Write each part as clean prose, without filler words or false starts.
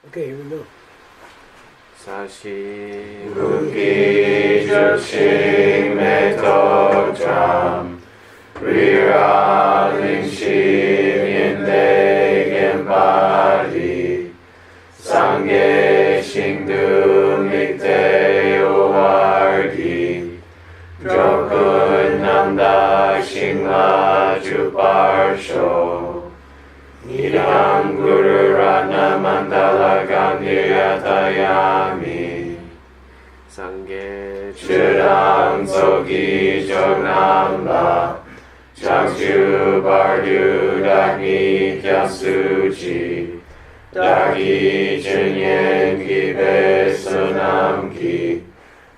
Okay, here we go. Sashi Muki Joshing Meto Tram Rira Lingshi Yinde Gembadi Sangye Shingdu Mikte Uwargi Jokun Namda Shingla Juparsho Nidam Guru Ratna Mandala Gandhiyatayami Sangye Chidam Sogi Jognamba Changshu Bardu Dagni Kyasuchi Dagi Chinyen Kibe Sunam Ki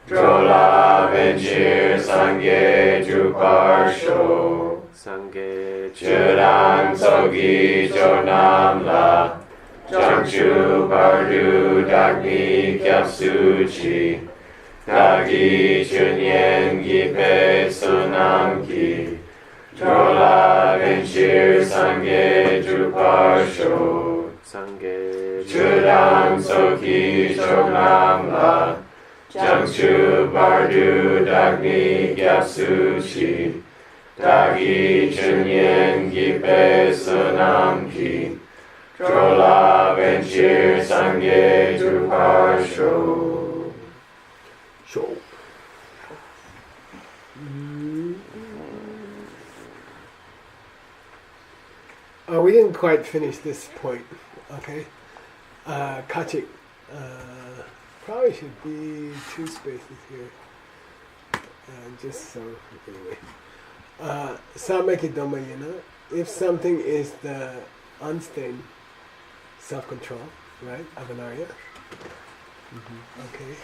Drola Venchir Sangye Druparsho Sangye Chudam Sogi Jonamla Changshu Bardu Dagni Kyapsuchi Dagi Chunyen Gipe Sunamki Drola Venchir Sangye Druparsho Sangye Chudam Sogi Jonamla Changshu Bardu Dagni Kyapsuchi Dagi Chunyen Gipe Sunamki Drola Venchir Sangye Druparsho. Show. We didn't quite finish this point, okay? Kachik. Probably should be 2 spaces here. Just so, anyway. Samekidoma, if something is the unstained self-control, right, of an Arya, okay,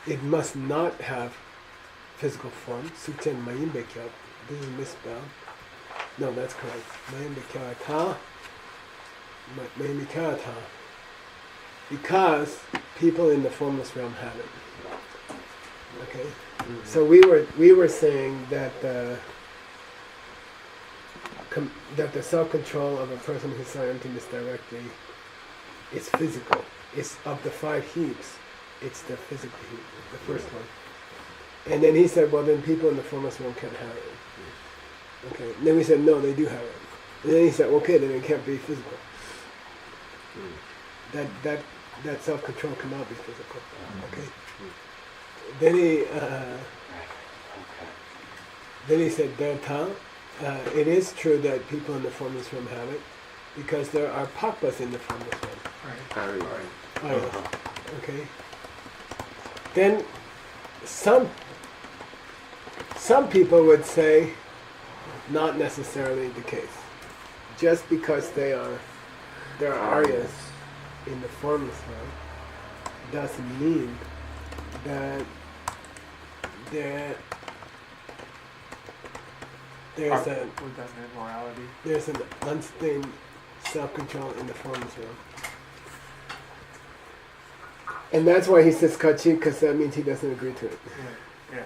it must not have physical form. Sukchen Mayimbekyat, this is misspelled. No, that's correct. Mayimbekyata, Mayimbekyata, because people in the formless realm have it. Okay, so we were saying that that the self-control of a person who's silent in this directly is physical. It's of the 5 heaps, it's the physical heap, the first one. And then he said, well, then people in the formless realm can't have it. Okay. And then we said, no, they do have it. And then he said, okay, then it can't be physical. That self-control cannot be physical. Okay. Then he said, Danta, it is true that people in the formless realm have it, because there are pakpas in the formless realm. Right. Okay. Then some people would say, not necessarily the case. Just because there are Aryas in the formless realm doesn't mean that there's an unstained self-control in the formless realm. And that's why he says kachi, because that means he doesn't agree to it. Yeah.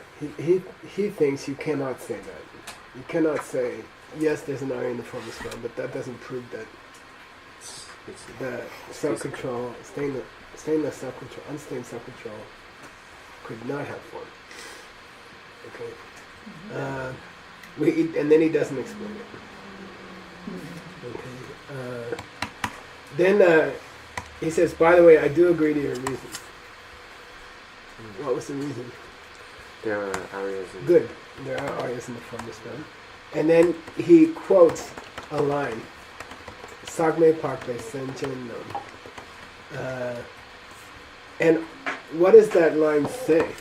He thinks you cannot say that. You cannot say, yes, there's an Arya in the formless realm, but that doesn't prove that the self-control, stainless self-control, unstained self-control could not have form. Okay. And then he doesn't explain it. Okay. Then he says, by the way, I do agree to your reason. What was the reason? There are Aryas in Good. There are Aryas in the formless realm. And then he quotes a line. Sagme Parkpe Senchen Nam. And what does that line say?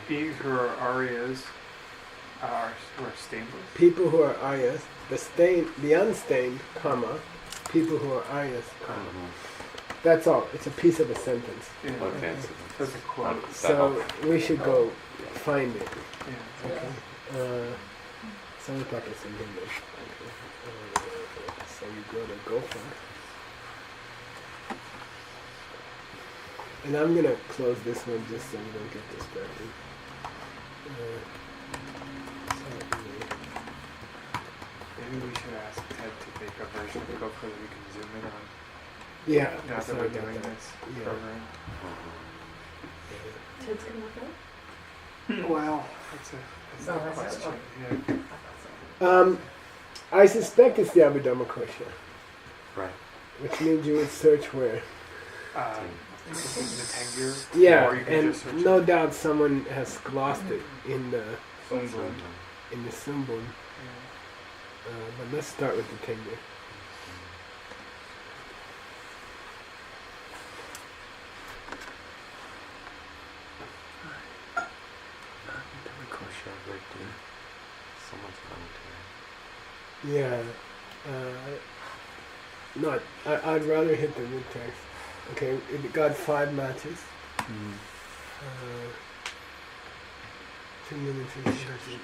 Beings who are Aryas are stainless. People who are Aryas, the unstained, comma, people who are Aryas, comma. That's all. It's a piece of a sentence. Yeah. Okay. That's a quote. So we should go find it. Yeah. Okay. Sagme Parkpe Senchen Nam. So you go to Gopher. And I'm going to close this one just so we don't get distracted. Maybe we should ask Ted to make a version of Gopher that we can zoom in on. Yeah. Now that sorry we're about doing that. this Yeah. program. Ted's gonna work out? Well, that's a No, that's question. not- Yeah. I thought I suspect it's the Abhidharma Kosha, Right. which means you would search where. The Tengir. Yeah, Or you can and just search no doubt someone has glossed it in the Sunburn. Sumbun. But let's start with the Tengir. Someone's Yeah. commentary. Not. I'd rather hit the root text. Okay, it got 5 matches. 2 minutes.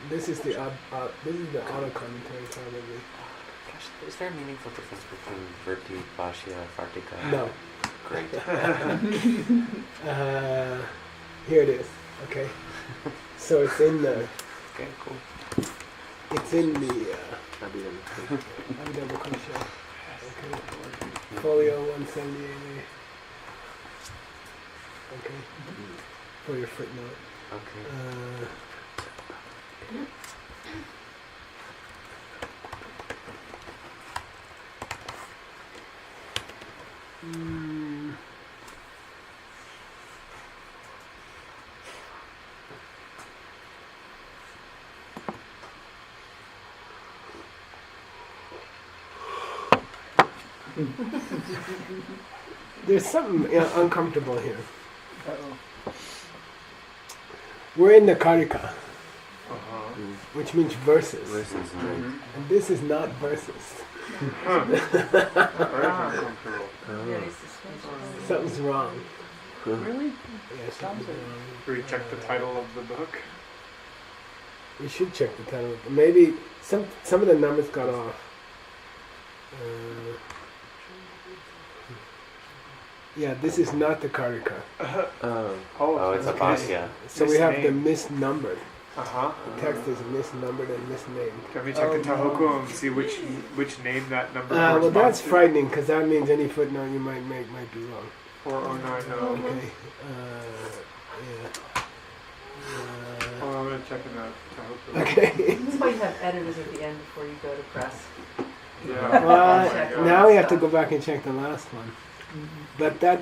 This is the auto commentary probably. Gosh, is there a meaningful difference between Virti, Bhashya, Vartika? No. Great. Here it is. Okay. So it's in the. Okay, cool. It's in the. Abhidharma. Abhidharma Kosha. Okay. Folio 178. Okay. For your footnote. Okay. There's something uncomfortable here. We're in the Karika, which means verses. Versus, And this is not verses. Very uncomfortable. Yeah, he's just- Something's wrong. Really? Yeah, something's wrong. Should we check the title of the book? We should check the title. Maybe some of the numbers got off. Yeah, this is not the Karika. Oh, it's a Bhashya. So we have the Misnamed. misnumbered. Uh-huh. The text is misnumbered and misnamed. Can we check the Tahoku and see which name that number Well, corresponds that's to? frightening because that means any footnote you might make might be wrong. 4090. Okay. Yeah. Oh, I'm gonna check in the Tahoku. Okay. That's why you have editors at the end before you go to press. Yeah. Oh Well, my God. now we have to go back and check the last one. But that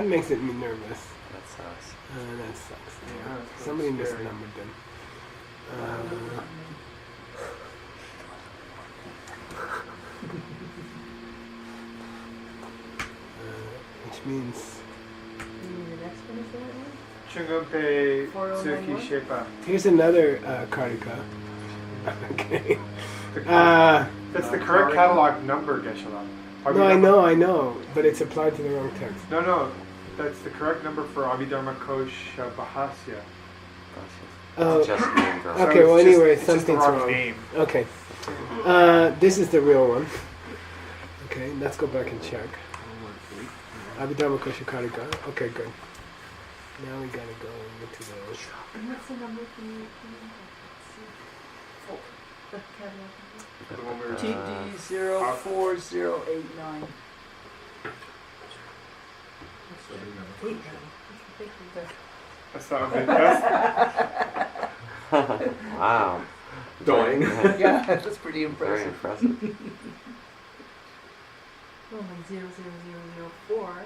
makes it me nervous. That sucks. That sucks. Yeah, that's Somebody scary. misnumbered them. Which means The next one is that one? Chungunpei 4091? Tsuki Shepa. here's another Karika. Okay. That's the correct catalog number, Geshe-la. No, I know, but it's applied to the wrong text. No, that's the correct number for Abhidharma Kosha Bhashya. Oh, Just named So okay. Well, it's just- anyway, it's just the something's wrong wrong. name. Okay. This is the real one. Okay, let's go back and check. Abhidharma Kosha Karika. Okay, good. Now we gotta go into the. And what's the number? Can you see? Oh, the catalog The one we were TD04089. number? That's not a bit. That's, Wow. Doing. Yeah, that's pretty Very impressive. impressive. Oh, and 00004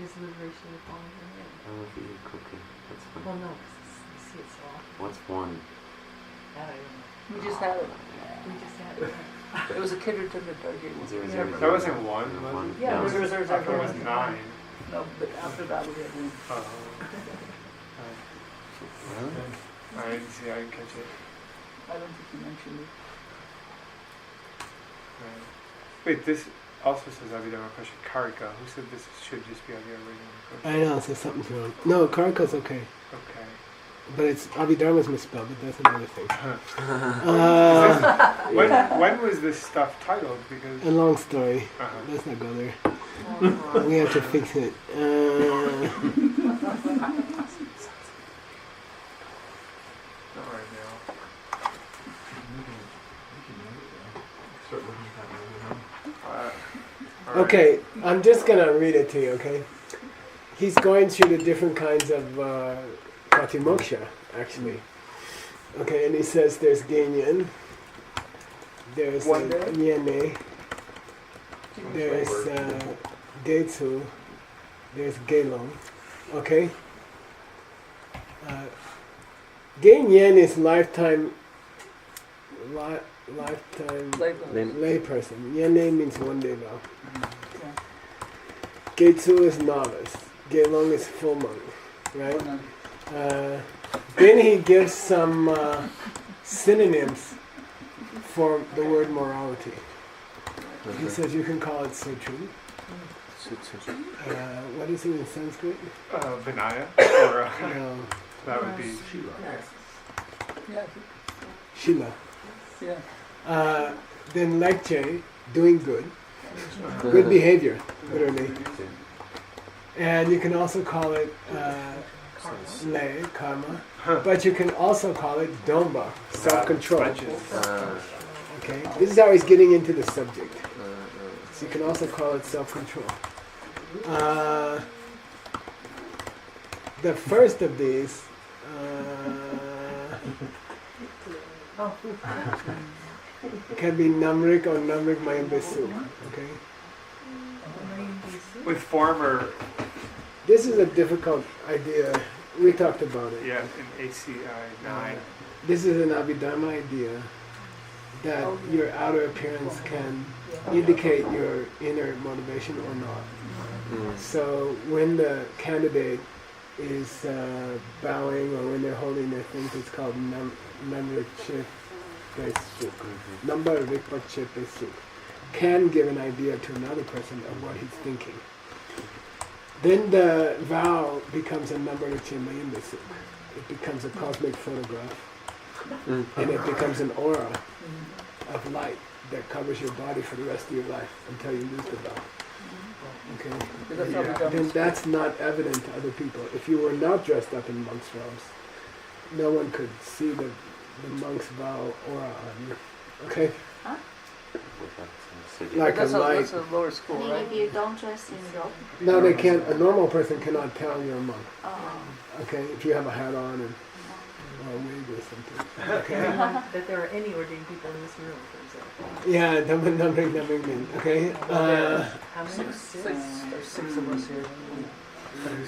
is liberation of fallen from him. I love you cooking. That's Well, fun. no, because you see it so often. What's one? That I don't know. We just had it. We just had it. It was a kid who took a target. Zero, Yeah, zero, but- that wasn't one, zero, was one. it? Yeah, No. there's I thought it was one. 9. No, but after that we had one. Really? I didn't see. I didn't catch it. I don't think you mentioned it. Wait, this also says Abhidharma Kosha Karika. Who said this should just be Abhidharma Kosha? I know, so something's wrong. No, Karika's okay, Okay. but it's Abhidharma's misspelled. But that's another thing. Uh, When was this stuff titled? Because a long story. uh-huh. Let's not go there. Oh, We have to fix it. Not right now. All Okay, I'm just gonna read it to you, okay? He's going through the different kinds of patimoksha, actually. Okay, and he says there's Genyan, there's Nyene, there's Getsu, there's Gelong, okay? Genyan is lifetime layperson. Nyene means one day vow. Getsu is novice. Gelong is full monk, right? Then he gives some synonyms for the word morality. He says you can call it Sutrun. What is it in Sanskrit? Vinaya, or No, that would be Shila. Yeah. Then Lekche, doing good. Good behavior, literally. And you can also call it lay, karma. But you can also call it domba, self-control. Okay, this is how he's getting into the subject. So you can also call it self-control. The first of these can be Namrik or Namrik Mayambesu. Okay? with form or This is a difficult idea. We talked about it. yeah, in ACI 9. This is an Abhidharma idea that your outer appearance can indicate your inner motivation or not. So when the candidate is bowing or when they're holding their things, it's called Namrikship Suk. Number Rikpakship Suk. Can give an idea to another person of what he's thinking. Then the vow becomes a number Rikship Suk. It becomes a cosmic photograph. And it becomes an aura of light that covers your body for the rest of your life until you lose the vow. Okay? Then that's not evident to other people. If you were not dressed up in monk's robes, no one could see the monk's vow aura on you. Okay? Like a light. That's a lower school, I mean, right? if you don't dress in robe. No, they can't. A normal person cannot tell you're a monk. Oh. Okay? If you have a hat on and or a wig or something. Okay? That there are any ordained people in this room, for example. Yeah, numbering. Okay? How many? There's six of us here.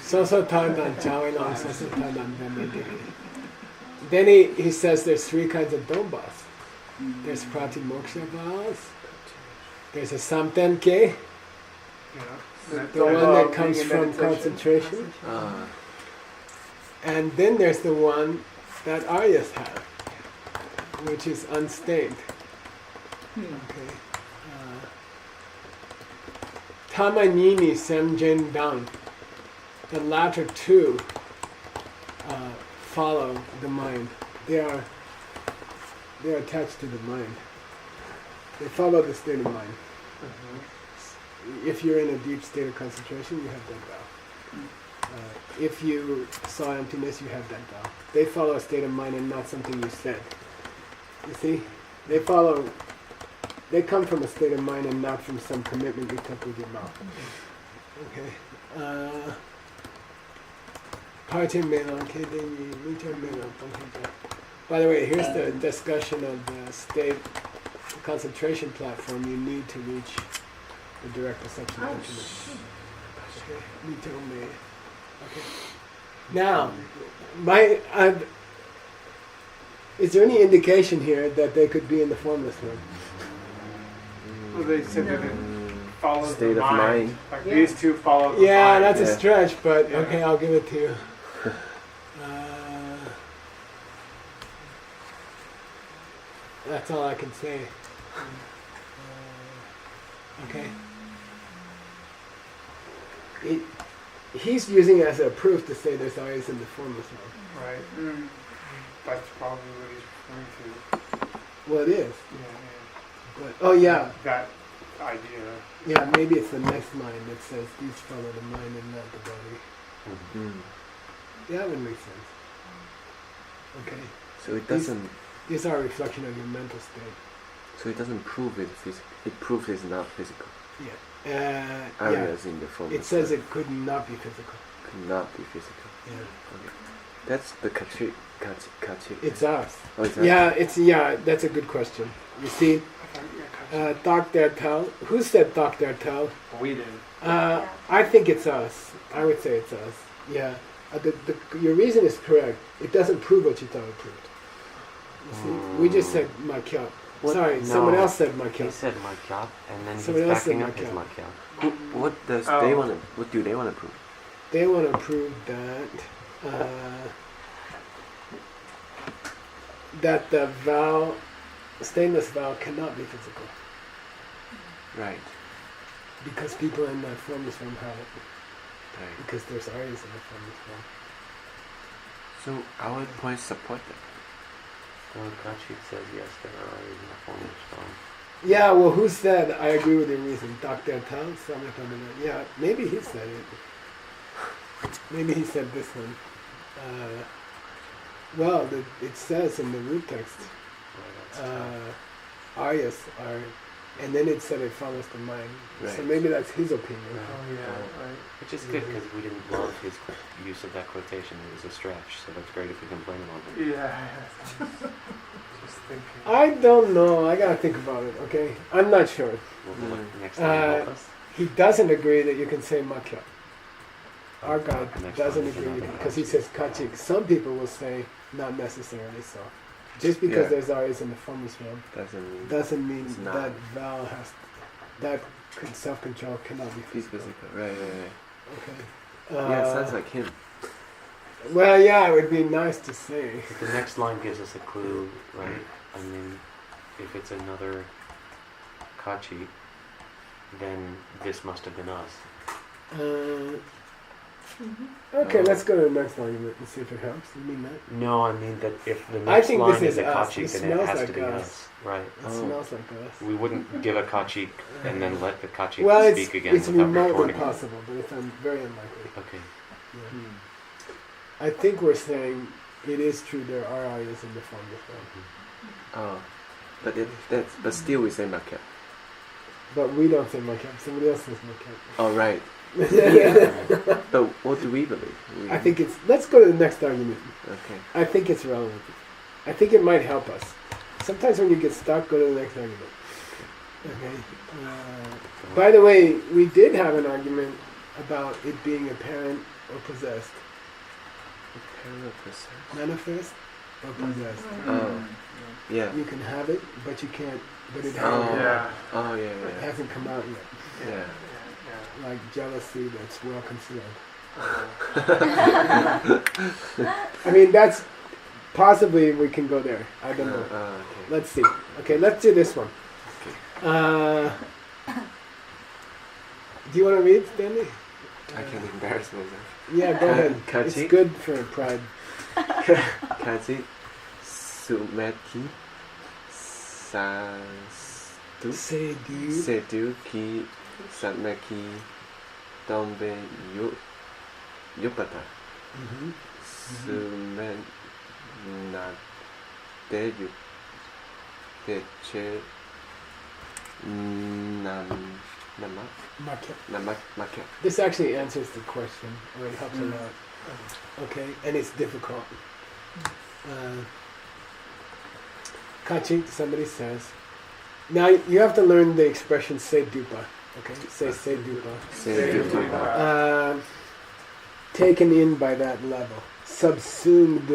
So Tandan, Chawilang, so Tandan, Dhammadiri. Then he says there's three kinds of dombas. There's Pratimoksha vows. There's a Samtenke, Yeah. the one that comes from concentration. And then there's the one that Aryas have, which is unstained. Okay. Tamanini Semjen Dang. The latter two follow the mind. They are attached to the mind. They follow the state of mind. If you're in a deep state of concentration, you have that vow. If you saw emptiness, you have that vow. They follow a state of mind and not something you said. You see? They come from a state of mind and not from some commitment you took with your mouth. Okay. By the way, here's the discussion of the state concentration platform you need to reach the direct perception of emptiness. Okay. Okay. Now, is there any indication here that they could be in the formless one? Well, they said that it follows State the of mind. mind. Like these two follow the Yeah, mind. that's a Yeah. stretch, but Yeah. okay, I'll give it to you. That's all I can say. Okay. He's using it as a proof to say there's always in the formless one. Right. That's probably what he's referring to. Well, it is. Yeah, But, oh yeah, that idea. yeah. Maybe it's the next line that says these follow the mind and not the body. Yeah, that would make sense. Okay. So it doesn't. These are a reflection of your mental state. So it doesn't prove it. It proves it's not physical. Yeah. areas in the form. It says it could not be physical. could not be physical. Yeah. Okay. That's the kachi. It's us. Oh, it's us? Yeah, that's a good question. You see, Dr. Tao, who said Dr. Tao? We did. I think it's us. I would say it's us. Yeah. Your reason is correct. It doesn't prove what you thought it proved. You see, we just said Makyap. Sorry, someone else said He Makyap. said Makyap, and then Someone he's else said backing up his Makyap. Makyap. What does Oh. they want to? What do they want to prove? They want to prove that the vowel, stainless vowel, cannot be physical Right. because people in the formless form have it. Right. Because there's Aryas in the formless form. So our points support that. Well, Kachik says yes, there are in the formless form. Yeah, well, who said I agree with your reason? Dr. Tao? Yeah, maybe he said it. Maybe he said this one. Well, it says in the root text, Aryas are, and then it said it follows the mind. Right. So maybe that's his opinion. Oh yeah, right. Which is good because we didn't love his use of that quotation. It was a stretch, so that's great if we can blame him on it. Yeah. Just thinking. I don't know. I gotta think about it. Okay, I'm not sure. We'll look next time. Help us. He doesn't agree that you can say makya. Our guy Next doesn't time is agree another because he says kachik. Some people will say not necessarily so. Just because Yeah. there's Aryas in the formless form Doesn't mean mean It's not. that vowel has that self-control cannot be be physical. physical. Right. Okay. Yeah, it sounds like him. Well, yeah, it would be nice to say. But the next line gives us a clue, right? I mean, if it's another Kachi, then this must have been us. Okay, let's go to the next argument and see if it helps. You mean that? No, I mean that if the I next think line this is is a us. Kachi, It then it smells has like to be us. us. Right. It Oh. smells like us. We wouldn't give a Kachi and then let the Kachi Well, speak again it's without remotely recording. possible, but it's very unlikely. Okay. Yeah. I think we're saying it is true there are Aryas in the formless form. Oh, but still we say makya. But we don't say Makap, somebody else says Makap. Oh, right. But what do we believe? I think it's, let's go to the next argument. Okay. I think it's relevant. I think it might help us. Sometimes when you get stuck, go to the next argument. Okay. By the way, we did have an argument about it being apparent or possessed. Manifest or possessed. Oh, yeah. You can have it, but you can't, but it hasn't Oh, come out. Yeah. Oh, It yeah. hasn't come out yet. Yeah. Like jealousy that's well concealed. Yeah. I mean, that's possibly we can go there. I don't know. Okay. Let's see. Okay, let's do this one. Do you want to read, Stanley? I can embarrass myself. Yeah, go ahead. Kachi? It's good for pride. Kachi Sumeti Sastu Sedu Ki Satmaki Tombe Yupata Mhm. Sumen Nade Yupeche Namak. This actually answers the question, or it helps a lot. Okay, and it's difficult. Kachi, somebody says. Now you have to learn the expression se dupa. Okay, say dupa. Taken in by that level, subsumed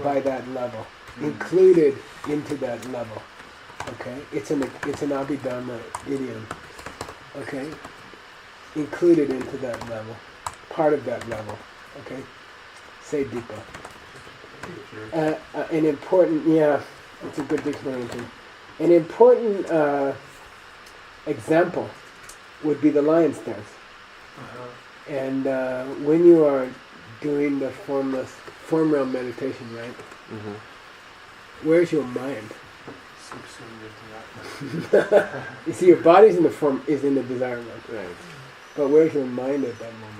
by that level, included into that level. Okay, it's an Abhidharma idiom. Okay, included into that level, part of that level. Okay, say dupa. An important, it's a good dictionary thing. An important example would be the lion stance. And when you are doing the form realm meditation, right? Mm-hmm. Where's your mind? Subsumed into that. You see, your body's in the form is in the desire realm, Right. but where's your mind at that moment?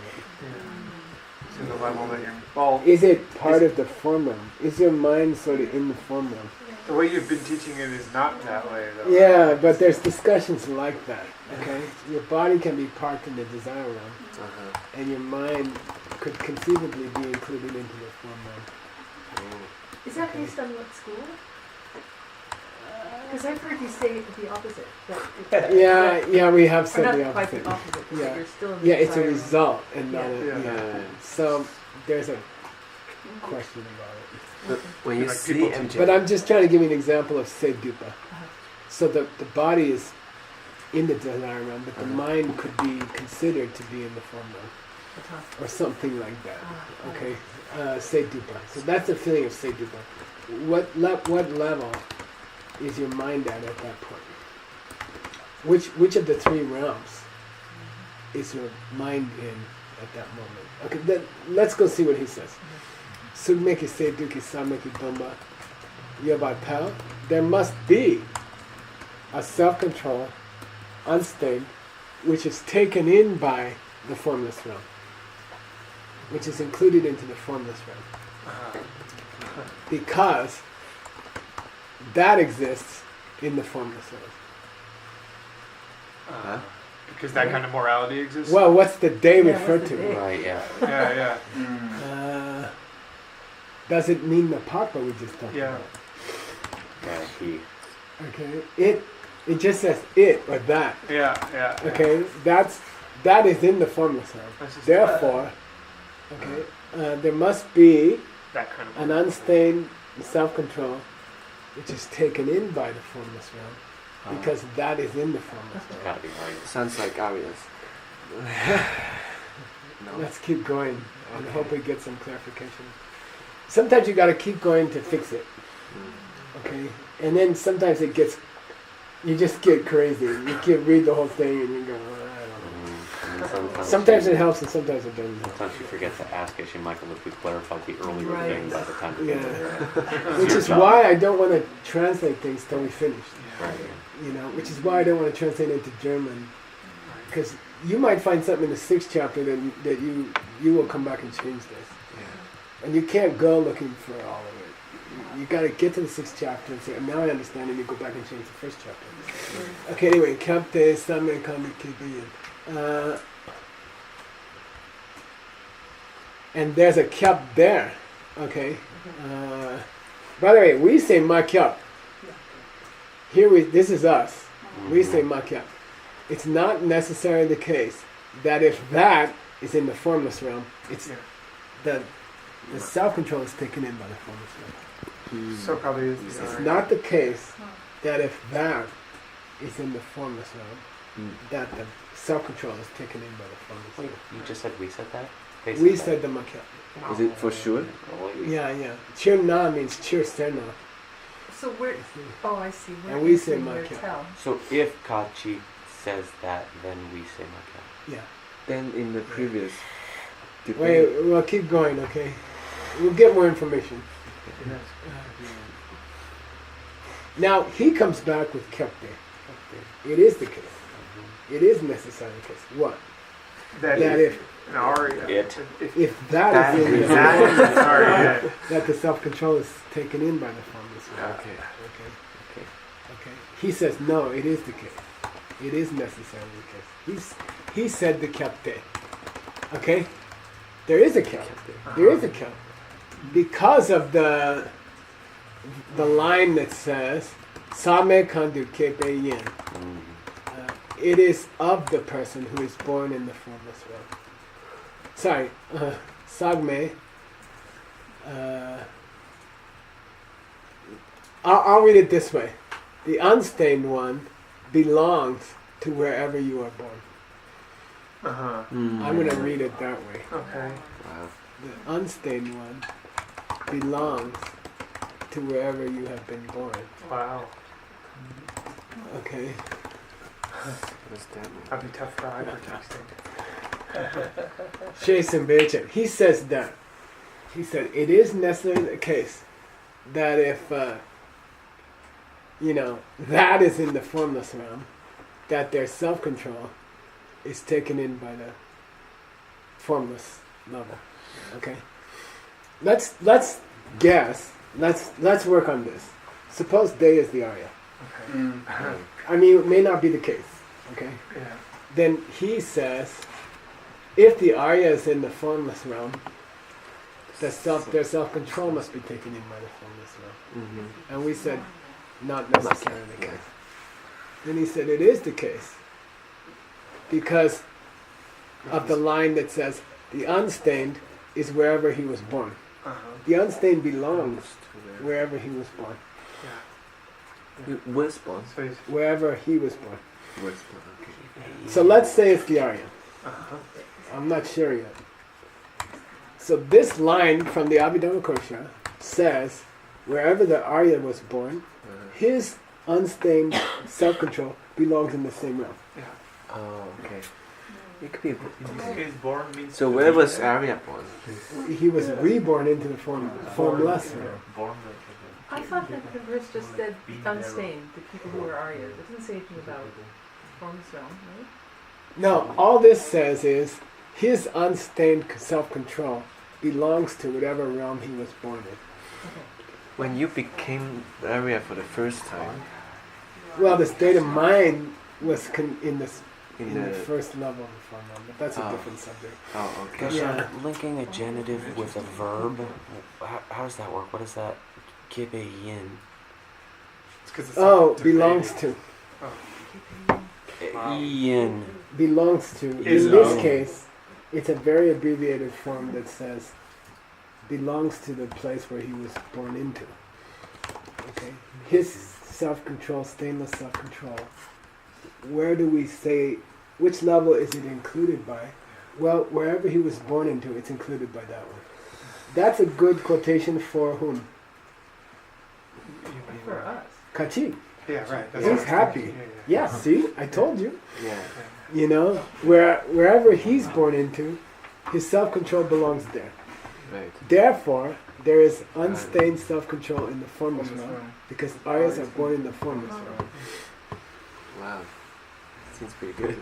To the level that you're. Well, Is it part of the form realm? Is your mind sort of in the form realm? the way you've been teaching it is not that way, though. Yeah, but there's discussions like that. Okay, your body can be parked in the desire realm, and your mind could conceivably be included into the form realm. Is that Okay. based on what school? Because I've heard you say the opposite. That Yeah, we have or said not the quite opposite. the opposite. But Yeah. you're still in the Yeah, it's a desire result and not Yeah. a. Yeah. So there's a question about it. But when you Like see people MJ, But I'm just trying to give you an example of Sedupa. Uh-huh. So the body is in the desire realm, but the Uh-huh. mind could be considered to be in the form realm, Uh-huh. or something like that. Ah, Okay, Sedupa. So that's the feeling of Sedupa. What level is your mind at that point? Which of the three realms is your mind in at that moment? Okay, then let's go see what he says. Sugmeki Seduki Sameki Domba Yabatal. There must be a self-control, unstained, which is taken in by the formless realm, which is included into the formless realm. Because that exists in the formless realm. Huh? Because that kind of morality exists. Well, what's the day Yeah, referred what's the to? day? Right, yeah. Yeah, Does it mean the papa we just talked Yeah. about? Yeah, he. Okay, it just says it or that. yeah. Okay, that is in the formless realm. That's just- Therefore, okay, there must be That kind of. an unstained self-control, which is taken in by the formless realm, because that is in the formless It's realm. gotta be right. sounds like Arias. No. Let's keep going and hope we get some clarification. Sometimes you got to keep going to fix it, okay? And then sometimes you just get crazy. You can read the whole thing and you go, I And then don't know. Sometimes she, it helps and sometimes it doesn't. Sometimes you forget to ask Ashley Michael if we clarified the earlier Right. thing by the time we get there. Which is why I don't want to translate things till we finish. Right. You know, which is why I don't want to translate it to German, because you might find something in the 6th chapter that you will come back and change this, and you can't go looking for all of it. You got to get to the 6th chapter and say, now I understand, and you go back and change the 1st chapter. Okay, anyway, Kapte Same Kandi Kibiyan. And there's a kyap there. Okay. By the way, we say ma kyap. This is us. We say ma kyap. It's not necessarily the case that if that is in the formless realm, it's the self-control is taken in by the formless realm. So probably is. It's not the case that if that is in the formless realm, that the self-control is taken in by the formless Wait, realm. you just said we said that? They We that? said the ma kyap. Is it for sure? Oh, Yeah. Chir na means chir serna. So where? Oh, I see. Where And we is say in your Makya. tell? So if Kachi says that, then we say Maka. Yeah. Then in the previous debate, Wait, we'll keep going, okay? We'll get more information. Now, he comes back with Kepte. It is the case. It is necessarily the case. What? That if an aria. It. if that is in the That is sorry. that the self-control is taken in by the formless realm. Okay. Okay. He says no, it is the case. It is necessarily the case. He said the Kepte. Okay? There is a Kepte. There is a Kepte. Because of the line that says Same Kandu Kepe Yin. It is of the person who is born in the formless realm. Sorry, Sagme. I'll read it this way. The unstained one belongs to wherever you are born. I'm going to read it that way. Okay. Wow. The unstained one belongs to wherever you have been born. Wow. Okay? What's that mean? That'd be tough for hypertexting. Jason Bacon, he says that. He said it is necessarily the case that if, that is in the formless realm, that their self-control is taken in by the formless level. Okay? Let's guess. Let's work on this. Suppose day is the Arya. Okay. I mean, it may not be the case. okay, Yeah. then he says, if the Arya is in the formless realm, their self-control must be taken in by the formless realm. Mm-hmm. And we said, not necessarily the case. Then he said, it is the case. Because of the line that says, the unstained is wherever he was born. The unstained belongs wherever he was born. Yeah. You was born. So he's, Wherever he was born. Was born. Okay. So let's say it's the Arya. I'm not sure yet. So this line from the Abhidharma Kosha says, wherever the Arya was born, his unstained self-control belongs in the same realm. Oh, okay. It could be. is born means. So where was Arya born? He was reborn into the formless realm. Born. I thought that the verse just said unstained, the people who are Arya. It doesn't say anything about formless realm, right? No, all this says is his unstained self-control belongs to whatever realm he was born in. When you became Arya for the first time, Well, the state of mind was in the in the first level of the form realm, but that's a different subject. oh, okay. Yeah. Linking a genitive with a verb, how does that work? What is that? Kibe-yin. It's 'cause it's Oh, to belongs be- to. Yin. Belongs to. Is In this of. case, it's a very abbreviated form that says belongs to the place where he was born into. Okay? His self-control, stainless self-control. Where do we say, which level is it included by? Well, wherever he was born into, it's included by that one. That's a good quotation for whom? For us. Kachi. Yeah, right. That's He's what I was happy. thinking. Yeah, see? I told you. Yeah. You know, wherever he's born into, his self-control belongs there. Right. Therefore, there is unstained self-control in the formless realm, because Aryas are born in the formless realm. Wow. Seems pretty good.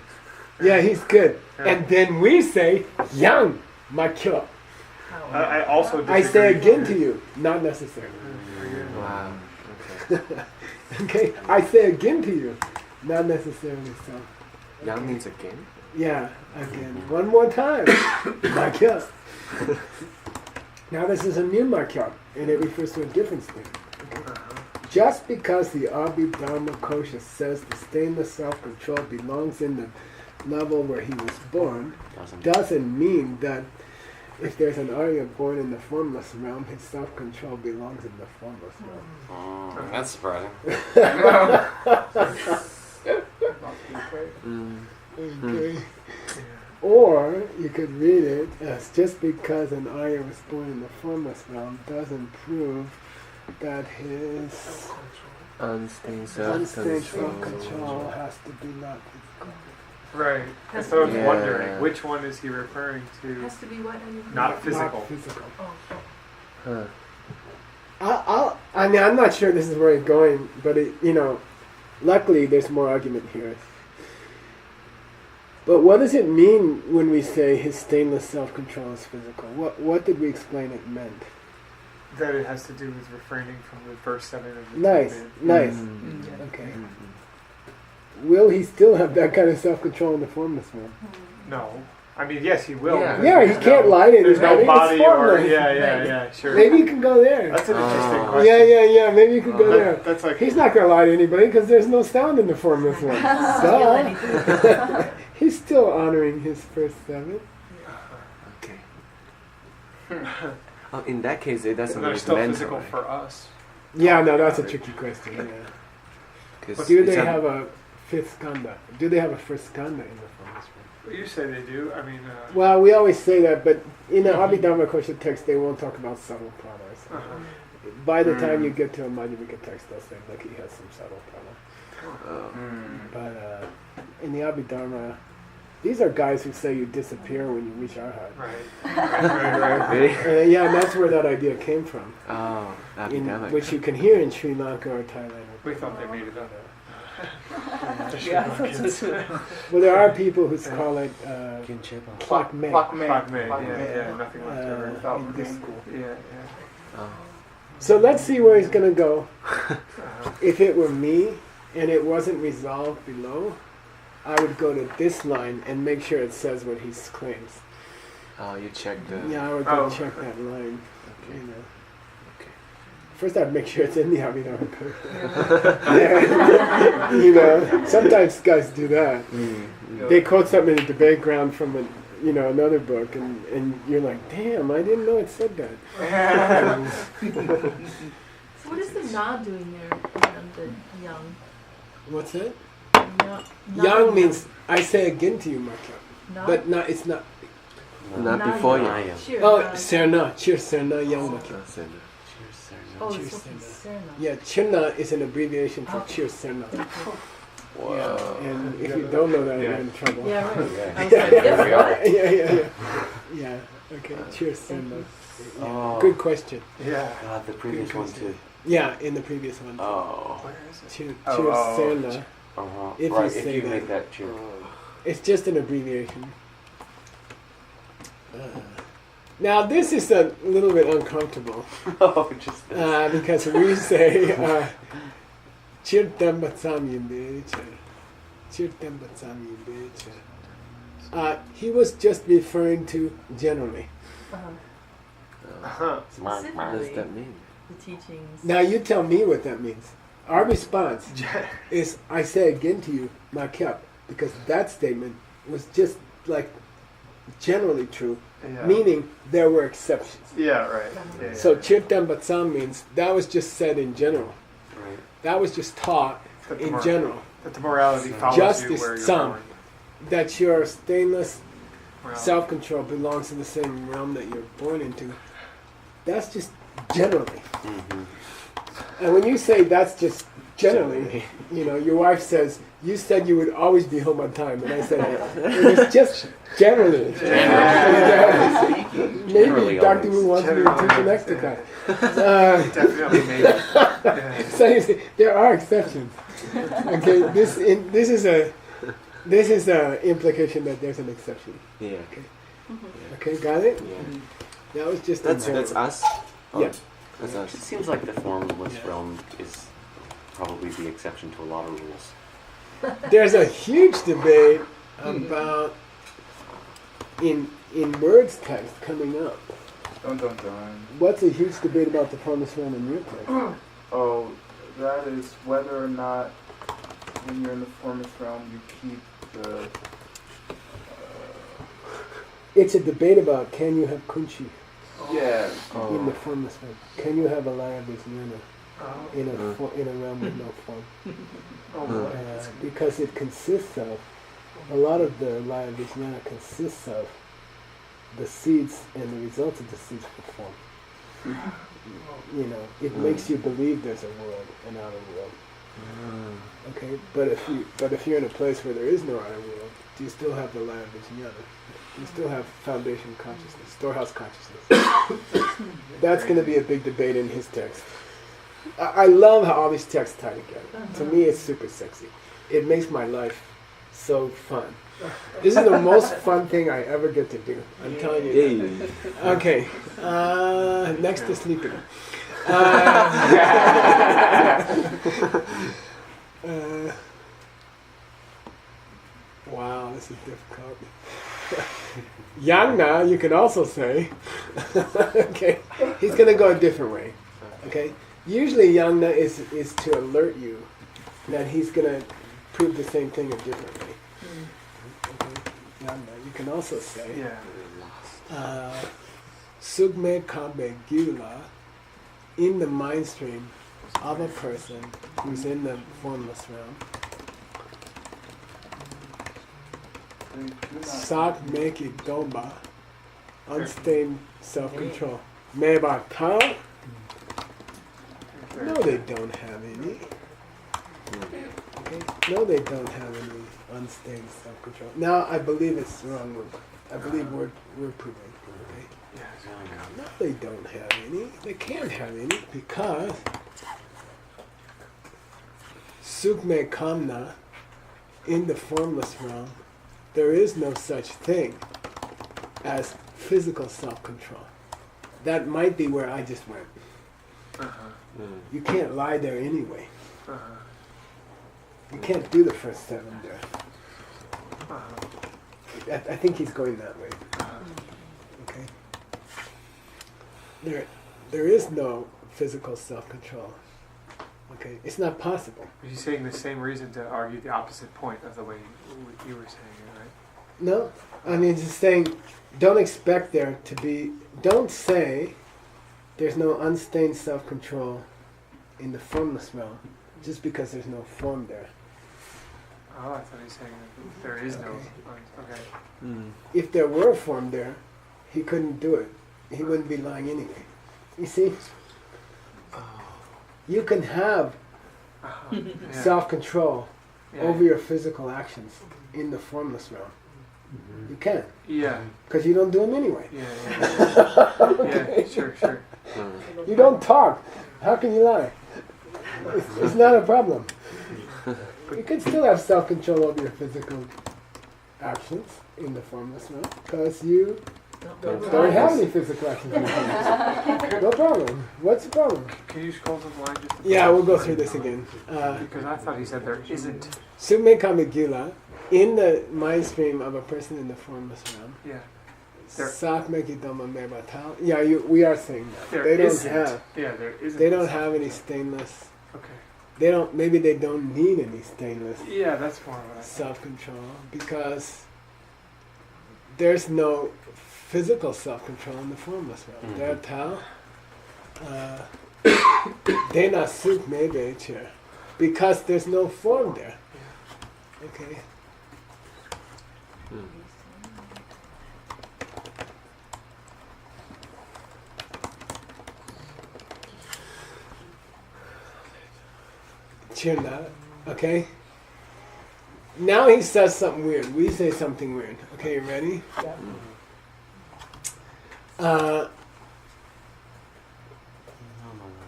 Yeah, he's good. Yeah. And then we say, Yang, makyo. How? I also disagree. I say again to you, not necessarily. Wow. Okay. Okay, I say again to you, not necessarily so. Yang means again. Yeah, again. One more time. Makyo. Now this is a new makyo, and it refers to a different state. Okay? Just because the Abhidharma Kosha says the stainless self-control belongs in the level where he was born, doesn't mean that if there's an Arya born in the formless realm, his self-control belongs in the formless realm. That's surprising. Okay. Or you could read it as just because an Arya was born in the formless realm doesn't prove that his Unstained unstained self-control. self-control has to be not physical. Right. Has So I was to be- wondering, Yeah. which one is he referring to? Has to be what? Not physical. Not physical. Oh, Huh. I mean, I'm not sure this is where he's going, but luckily there's more argument here. But what does it mean when we say his stainless self-control is physical? What did we explain it meant? That it has to do with refraining from the verse 7 of the Nice, Tibet. nice. Mm. Okay. Mm. Will he still have that kind of self-control in the formless realm? No. I mean, yes, he will. Yeah. because Yeah, he there's can't lie to There's no anybody. It's body or... formless. Yeah, sure. Maybe you can go there. That's an interesting Oh. question. Yeah. Maybe you could go there. That's like... He's not going to lie to anybody because there's no sound in the formless realm. So, he's still honoring his first 7. Okay. Oh, in that case, it doesn't And mean they're it's still mental, physical right? for us. Yeah, no, that's a tricky question. Yeah. 'Cause Do it's they a- have a fifth skanda? Do they have a first skanda in the formless realm? Well, you say they do. I mean... Well, we always say that, but in the Abhidharma Kosha text, they won't talk about subtle pranas. By the time you get to a Madhyamika text, they'll say, look, he has some subtle prana. Oh. But in the Abhidharma, these are guys who say you disappear when you reach Arhat. Right. Really? Yeah, and that's where that idea came from, Oh, Abhidharma. which you can hear in Sri Lanka or Thailand. We thought they made it up. Yeah, I thought so too. Well, there are people who call it Kinchipa. Plak Me Fuck me. Yeah, nothing left over. in this school. Yeah. Oh. So let's see where he's going to go. If it were me and it wasn't resolved below, I would go to this line and make sure it says what he claims. Oh, you check the. Yeah, I would go Oh. check that line. Okay. You know. Okay. First, I'd make sure it's in the Abhidharma code. Yeah. You know, sometimes guys do that. They quote something in a debate ground from another book, and you're like, damn, I didn't know it said that. So what is the na doing there around the young? What's that? Na, Yang means I say again to you, Mark. na, But not. It's not. Not na, before you. Naya. Cheer, Oh, na. Serna. Cheer Serna Yang Mark. That's it. Cheers, sir. Oh, Cheer it's fucking Serna. Serna. Yeah, Chirna is an abbreviation for Cheer Serna. Wow. Yeah, and if you don't know that, you're in trouble. Yeah, right. Yeah. I was like, Here we are. Yeah. Okay, cheers, Simba. Oh. Good question. Yeah. God, the previous Good one question. too. Yeah, in the previous one. Oh. Where is it? Cheers, Oh, Serna. Uh-huh. If you right, say if you that. make that cheer. It's just an abbreviation. Now, this is a little bit uncomfortable Oh, just this. because we say Chirtam Batsam Yimbecha. Chirtam Batsam Yimbecha. He was just referring to generally. Uh-huh. What does Specifically, that mean? the teachings. Now you tell me what that means. Our response is, I say again to you, Makyap, because that statement was just like generally true, Yeah. meaning there were exceptions. Yeah, right. Yeah, So Chirtam Batsam means that was just said in general. Right. That was just taught That the in mor- general. That the morality follows Justice, you where you're some. going. That your stainless Morality. self-control belongs to the same realm that you're born into. That's just generally. Mm-hmm. And when you say that's just generally, your wife says, you said you would always be home on time. And I said, it was just generally. Maybe Generally Dr. Wu always. wants me to teach an extra class. Definitely maybe. Yeah. So you see, there are exceptions. Okay, this is a implication that there's an exception. Yeah. Okay, got it? Yeah. That was just That's in that's general. us. Yeah. That's It us. seems like the formless realm is probably the exception to a lot of rules. There's a huge debate about in words text coming up. Dun dun dun. What's a huge debate about the promised realm in your text? Oh, that is whether or not when you're in the formless realm you keep the. It's a debate about can you have kunchi Yeah. in the formless realm? Can you have a laya vijnana Oh. in a realm with no form? Oh, boy. Because it consists of a lot of the laya vijnana consists of the seeds and the results of the seeds for form. It makes you believe there's a world, an outer world. Okay, but if you're in a place where there is no outer world, do you still have the laya vijnana? You still have foundation consciousness, storehouse consciousness. That's going to be a big debate in his text. I love how all these texts tie together. To me, it's super sexy. It makes my life so fun. This is the most fun thing I ever get to do. I'm telling you. Hey. Okay, next to sleeping. Wow, this is difficult. Yangna, you can also say. Okay, he's going to go a different way. Okay, usually Yangna is to alert you that he's going to prove the same thing a different way. Okay, Yangna, you can also say. Yeah. Sugme Kambe Gyula in the mind stream of a person who's in the formless realm. Sak Meki Domba, unstained self-control. Meba Ta? No, they don't have any. Okay? No, they don't have any unstained self-control. Now, I believe it's wrong. I believe we're proving. Okay? No, they don't have any. They can't have any because Sukme Kamna, in the formless realm, there is no such thing as physical self-control. That might be where I just went. You can't lie there anyway. You can't do the first 7 there. I think he's going that way. Okay. There is no physical self-control. Okay, it's not possible. He's saying the same reason to argue the opposite point of the way you were saying it, right? No, I mean just saying, don't expect there to be. Don't say there's no unstained self-control in the formless realm just because there's no form there. Oh, I thought he was saying that there is no. Okay. If there were a form there, he couldn't do it. He wouldn't be lying anyway. You see? You can have self-control over your physical actions in the formless realm. You can. Yeah. Because you don't do them anyway. Yeah. Okay. Yeah. Sure. You don't talk. How can you lie? It's not a problem. You can still have self-control over your physical actions in the formless realm because you don't have any physical actions in the formless realm. No problem. What's the problem? Can you scroll to the line just? Yeah, we'll go through this again. Because I thought he said there isn't. Sume Kamigula, in the mind stream of a person in the formless realm. Yeah. Sakmekidama mebatal. Yeah, we are saying that. There isn't. Yeah, there isn't. They don't have any stainless. Okay. They don't. Maybe they don't need any stainless. Yeah, that's more what I thought. Self-control because there's no physical self-control in the formless realm. They're Tao. They're not Suk maybe here because there's no form there. Okay. Chirna, okay? Now he says something weird. We say something weird. Okay, you ready? Yeah.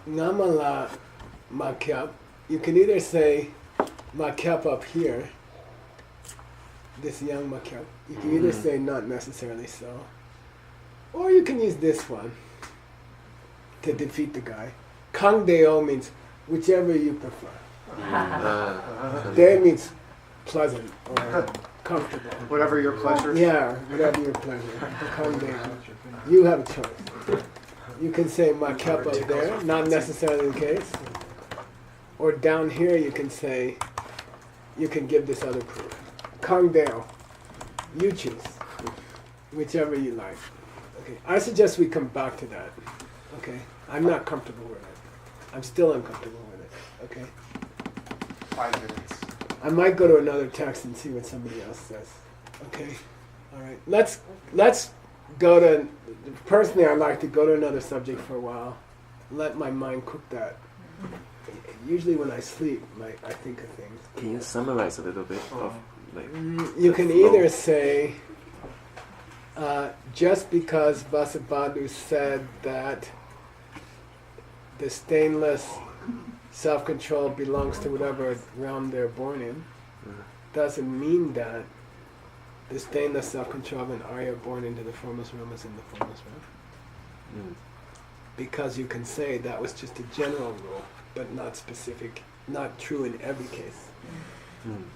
Namala makyap. You can either say makyap up here, this young makyap. You can either say not necessarily so, or you can use this one to defeat the guy. Kangdeo means whichever you prefer. Day means pleasant or comfortable. Whatever your pleasure. Yeah, whatever your pleasure. Kangdeo. You have a choice. You can say makyap up there, not necessarily the case. Or down here you can say, you can give this other proof. Kangdeo. You choose. Whichever you like. Okay. I suggest we come back to that. Okay. I'm not comfortable with it. I'm still uncomfortable with it. Okay. 5 minutes. I might go to another text and see what somebody else says. Okay. All right. Let's go to. Personally, I like to go to another subject for a while. Let my mind cook that. Usually, when I sleep, I think of things. Can you summarize a little bit of like? You can either say, just because Vasubandhu said that the stainless self-control belongs to whatever realm they're born in, doesn't mean that the stainless self-control of an Arya born into the formless realm is in the formless realm. Because you can say that was just a general rule, but not specific, not true in every case.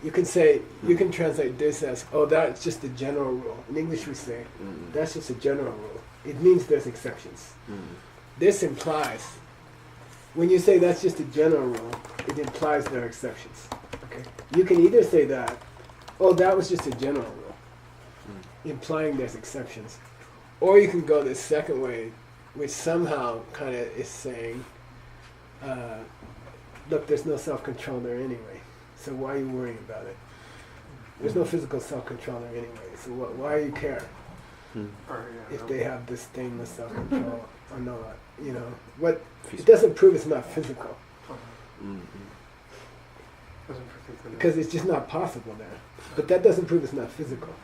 You can say, you can translate this as, oh, that's just a general rule. In English we say, that's just a general rule. It means there's exceptions. This implies, when you say that's just a general rule, it implies there are exceptions. Okay. You can either say that, oh, that was just a general rule, implying there's exceptions. Or you can go this second way, which somehow kind of is saying, look, there's no self-control there anyway, so why are you worrying about it? There's no physical self-control there anyway, so why do you care if they have this stainless self-control or not? You know, what it doesn't prove it's not physical. Because it's just not possible there. But that doesn't prove it's not physical.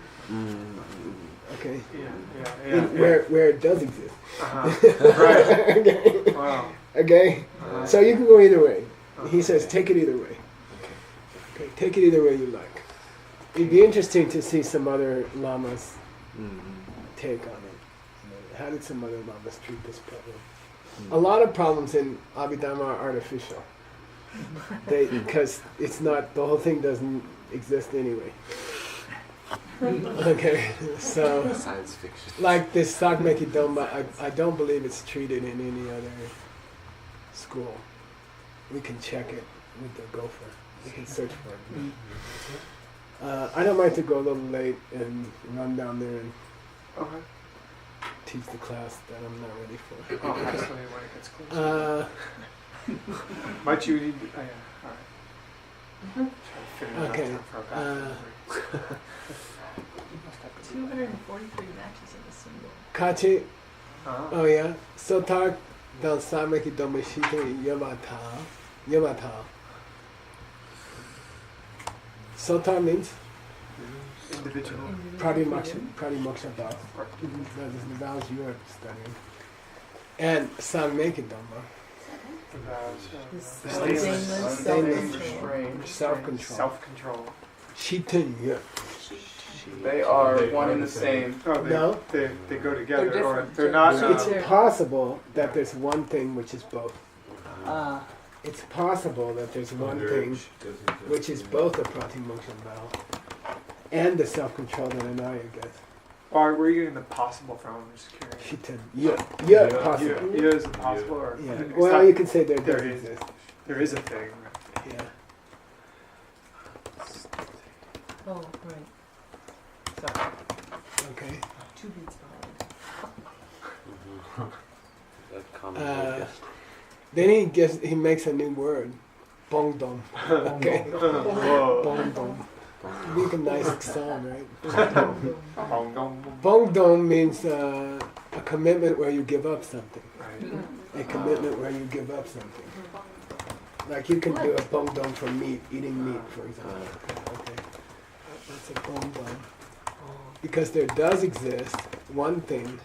Okay? Where it does exist. Right. Okay? Wow. Okay? So you can go either way. He says take it either way. Okay, take it either way you like. It'd be interesting to see some other lamas take on it. How did some other lamas treat this problem? A lot of problems in Abhidharma are artificial. Because it's not, the whole thing doesn't exist anyway. Okay, so Science fiction. like this Sakmeki Doma, I don't believe it's treated in any other school. We can check it with the gopher. We can search for it. I don't mind to go a little late and run down there and Okay. teach the class that I'm not ready for. Oh, just when it gets closer. Might you need? Oh, yeah. All right. Try to fit in enough Okay, time for a bathroom break. 243 matches in a single. Kachi, Uh-huh. oh yeah. Sotar dan Sakmeki Doma Shite Yamata. Sotar means Individual. Pratimoksha vows. That is the vows you are studying. And Sakmeki Doma, The vows. Stainless, self-control. Self-control. Self-control. Shiten yeah. They are one and the same. Oh, No. they go together, They're or different. they're not. It's possible that there's one thing which is both. Ah. It's possible that there's one thing which is both a pratimoksha vow and the self-control that Anaya gets. Where are you getting the possible from? I'm just curious. Shiten yeah, possible. Yeah, is it possible, or Yeah. it's Well, not- you can say there there does is. exist. There is a thing. Yeah. Oh, right. Sorry. Okay. 2 beats behind. A common focus. Then he makes a new word, bongdom. Okay. Whoa. Bongdom. Make a nice song, right? Bong, dong, bong. Bongdom means a commitment where you give up something. Right. A commitment where you give up something. Like you can do a bongdom for meat, eating meat, for example. Okay. That's a bongdom. Because there does exist one thing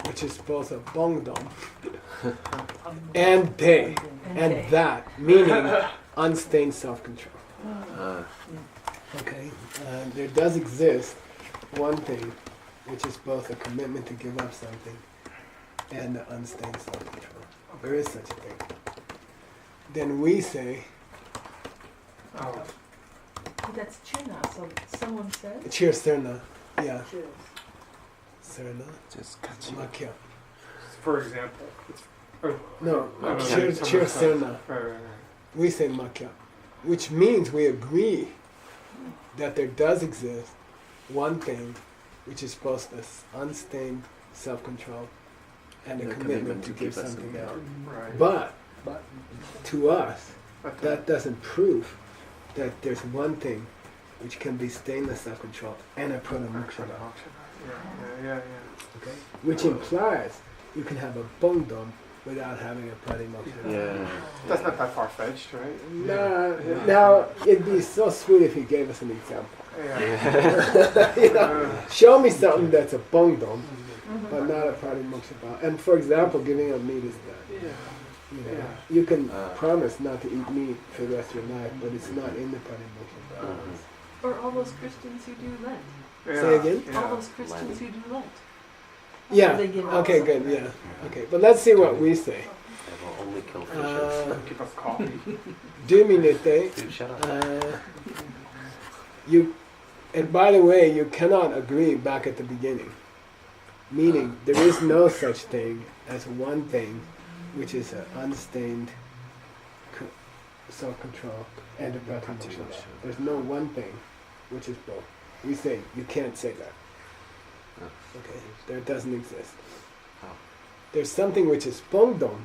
which is both a bongdom and day, and that, meaning unstained self-control. Okay? There does exist one thing which is both a commitment to give up something and the unstained self-control. There is such a thing. Then we say, Oh. But that's china, so someone said. cheers, Serna. Yeah, Serna. Just catch you. Makya. For example. Or, No, no, cheers, someone cheers, said- Serna. Right. We say makya, which means we agree that there does exist one thing which is both this unstained self-control and a The commitment to give us something out. Right. But to us, But that doesn't prove that there's one thing which can be stainless self-control and a pranamoksha. Yeah. Okay? Which implies you can have a bongdom without having a pratimoksha. Yeah. That's not that far-fetched, right? Nah, now it'd be so sweet if he gave us an example. Yeah. You know, show me something that's a bongdom, but not a pratimoksha. And for example, giving up meat is that. You know, Yeah. you can promise not to eat meat for the rest of your life, but it's not in the pratimoksha. Or all those Christians who do Lent. Say again? All those Christians who do Lent. Yeah. They give up Okay. something. Good. Yeah. Okay. But let's see what we say. I will only kill fishes. Keep us coffee. Duminite. Dude, shut up. You, and by the way, you cannot agree back at the beginning. Meaning, there is no such thing as one thing, which is an unstained self-control and a pratimoksha. There's no one thing, which is both. We say you can't say that. Okay, there doesn't exist. There's something which is bongdom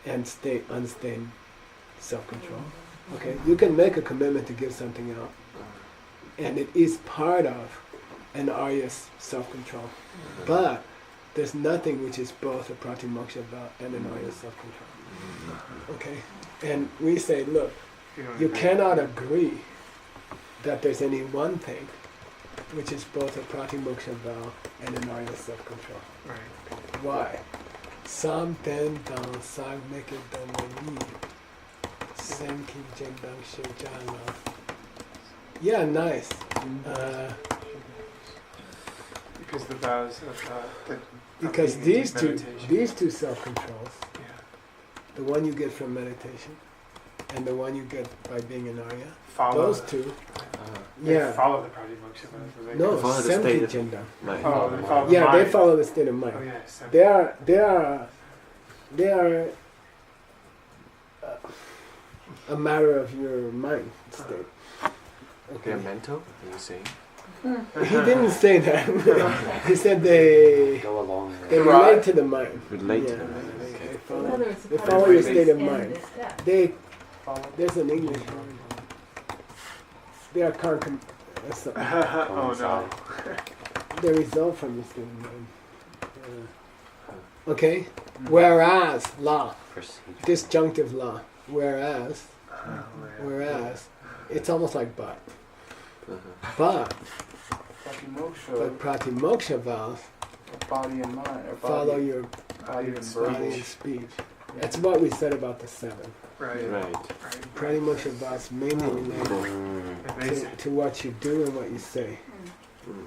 and unstained self-control. Okay, you can make a commitment to give something out, and it is part of an Arya's self-control. But there's nothing which is both a pratimoksha vow and an Arya's self-control. Okay, and we say, look, you cannot agree that there's any one thing which is both a pratimoksha vow and an Arya self-control. Right. Why? Sam ten dan sag make it dan Sen ki jendang shojana. Yeah, nice. Because the vows of Because of these meditation. two self-controls, the one you get from meditation and the one you get by being an Arya, Follow. those two They Yeah. follow the Pratimoksha. No, Follow the Semti state of Jinda. mind. Oh, they follow the Yeah, mind. they follow the state of mind. Oh, yeah, Semti. They are a matter of your mind state. They're mental, are you saying? He didn't say that. He said they Go along they with Right. relate to the mind. Relate to Yeah, the mind, they okay. In follow. other words, They the follow your Pratimoksha state of is in mind. this step. They Follow. there's an English word. They are Oh no. they result from your state of mind. Okay. Whereas law, procedure. disjunctive law. Whereas it's almost like but. But Pratimoksha, pratimoksha vows body and mind, or follow body, your body and body verbal. and speech. That's what we said about the seven. Right. Right. Pratimoksha vows mainly related Amazing. to what you do and what you say.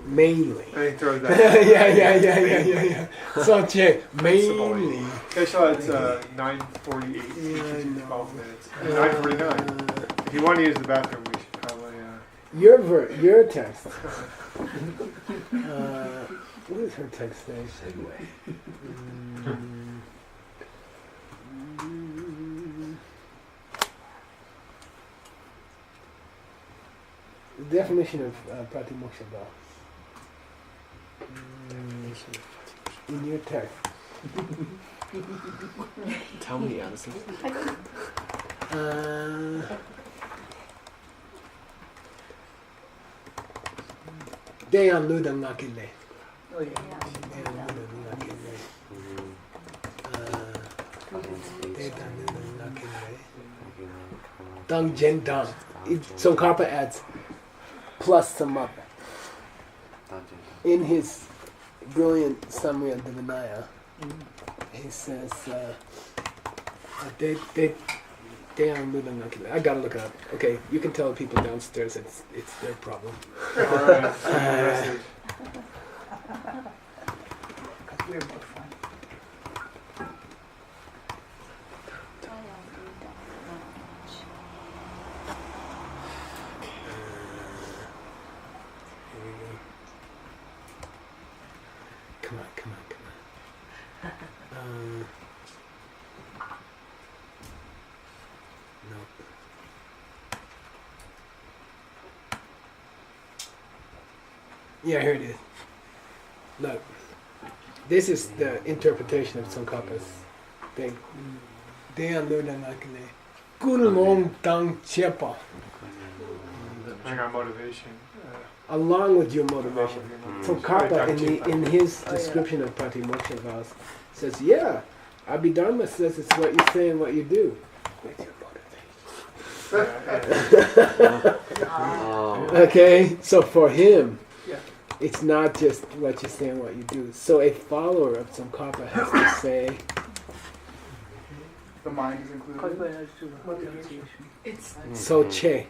Mainly. And he throws yeah, that. yeah. So, Jay, mainly. Special, it's 9:48. Yeah, I know. 12 minutes. 9:49. If you want to use the bathroom, we should probably. Your text. What does her text say? The definition of pratimoksha vow. In your text. Tell me, Alison. Deyan ludan nakile. Oh, yeah. Deyan ludan nakile. Deyan ludan nakile. Dang jen dang. Tsongkhapa adds plus some up. In his brilliant summary of the Vinaya, he says, they are moving. I gotta look it up. Okay, you can tell the people downstairs it's their problem. Alright. We're more fun. Come on. No. Yeah, here it is. Look, this is the interpretation of Tsongkhapa's thing. Deyan ludan nakile. Kulong tang chepa. I got motivation. Along with your motivation. Tsongkhapa Right, in his description of Pratimoksha vows says, yeah, Abhidharma says it's what you say and what you do. With your motivation. Oh. Okay, so for him, Yeah. it's not just what you say and what you do. So a follower of Tsongkhapa has to say, The mind is included. It's so che.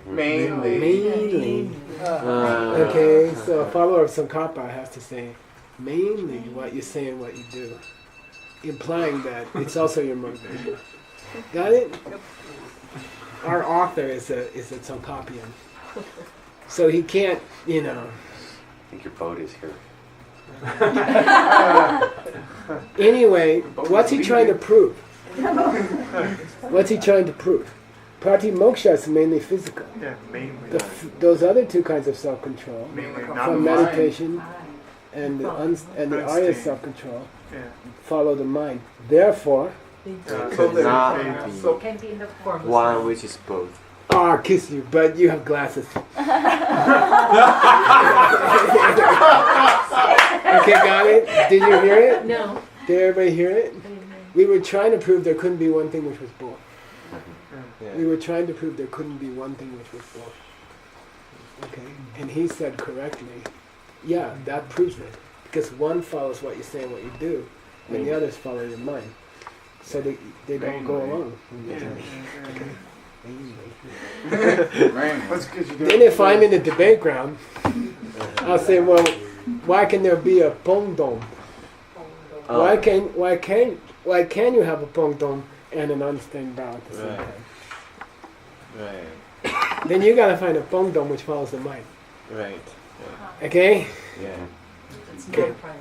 Mainly. Mainly. Okay, so a follower of Tsongkhapa has to say mainly what you say and what you do, implying that it's also your motivation. Got it? Our author is a Tsongkhapian, so he can't, I think your boat is here. Anyway, what's he trying to prove? What's he trying to prove? Pratimoksha is mainly physical. Yeah, mainly. Those other two kinds of self-control, Mainly not from the mind. meditation and the Arya Instinct. self-control, Yeah. follow the mind. Therefore, Could not they- be can be in the form of one which is both. I'll kiss you, but you have glasses. Okay, got it? Did you hear it? No. Did everybody hear it? I didn't hear. We were trying to prove there couldn't be one thing which was both. Yeah. We were trying to prove there couldn't be one thing which was both. Okay, and he said correctly, yeah, that proves it. Because one follows what you say and what you do, and the others follow your mind. So they don't go along. Okay. That's because you Then if I'm in the debate ground, I'll say, well, why can there be a pongdom? Why can you have a pongdom and an unstained vow at the same Right. time? Right. then you gotta find a Bongdong which follows the mind. Right. Okay? Yeah. It's Okay. not primal.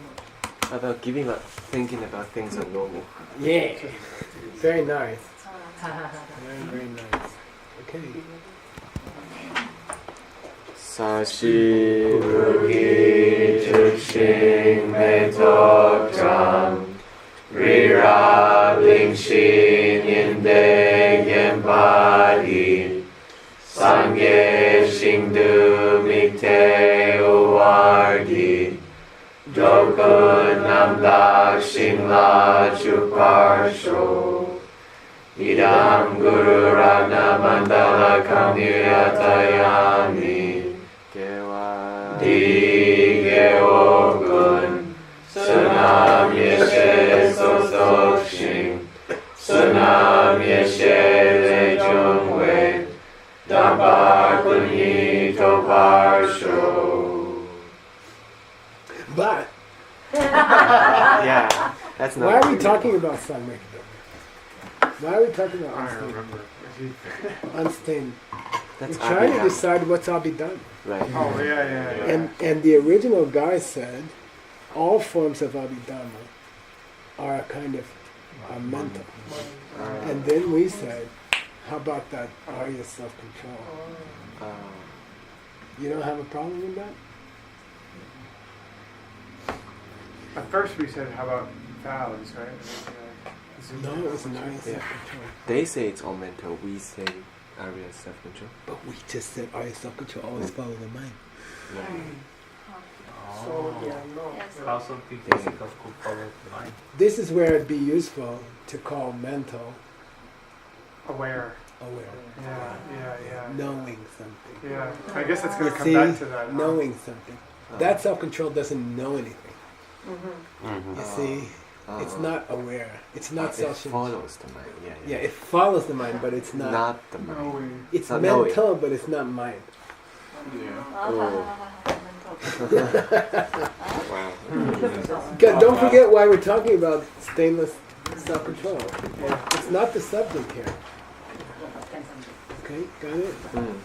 How about giving up, thinking about things are normal? Yeah. Very nice. Ha ha ha. Very, very nice. Okay. 사시 불기 즉신 매덕장 리라빙신 인대겐바디 상계싱드 믹테우와기 조근 남닥신라 주파쇼 이담 구루라나 만달라 강유야타야미 디게오군 스나미에셰 소속싱 스나미에셰 레종웨 담바군이 도파쇼. But Yeah, that's not. why are we talking about Sangmek? Why are we talking about I unstained? remember. Unstained. That's We're trying to Abhidharma. decide what's Abhidharma. Right. Oh, yeah. And the original guy said all forms of Abhidharma are kind of mental. And then we said, how about that Arya self-control? You don't have a problem with that? At first we said, how about vows, right? No, it was an Arya Yeah. self-control. They say it's all mental. We say Arya self-control. But we just said Arya self-control always follow the mind. So, yeah, no. Also, the physical could follow the mind. This is where it'd be useful to call mental Aware. aware. Yeah. Knowing something. Yeah, I guess it's going You to come see? back to that. huh? Knowing something. That self-control doesn't know anything. Mm-hmm. You see? It's not aware. It's not It self follows the mind. Yeah, it follows the mind, but it's not. Not the mind. Knowing. It's not mental, but it's not mind. Oh. Wow. Don't forget why we're talking about stainless self-control. It's not the subject here. Okay, got it? Mm.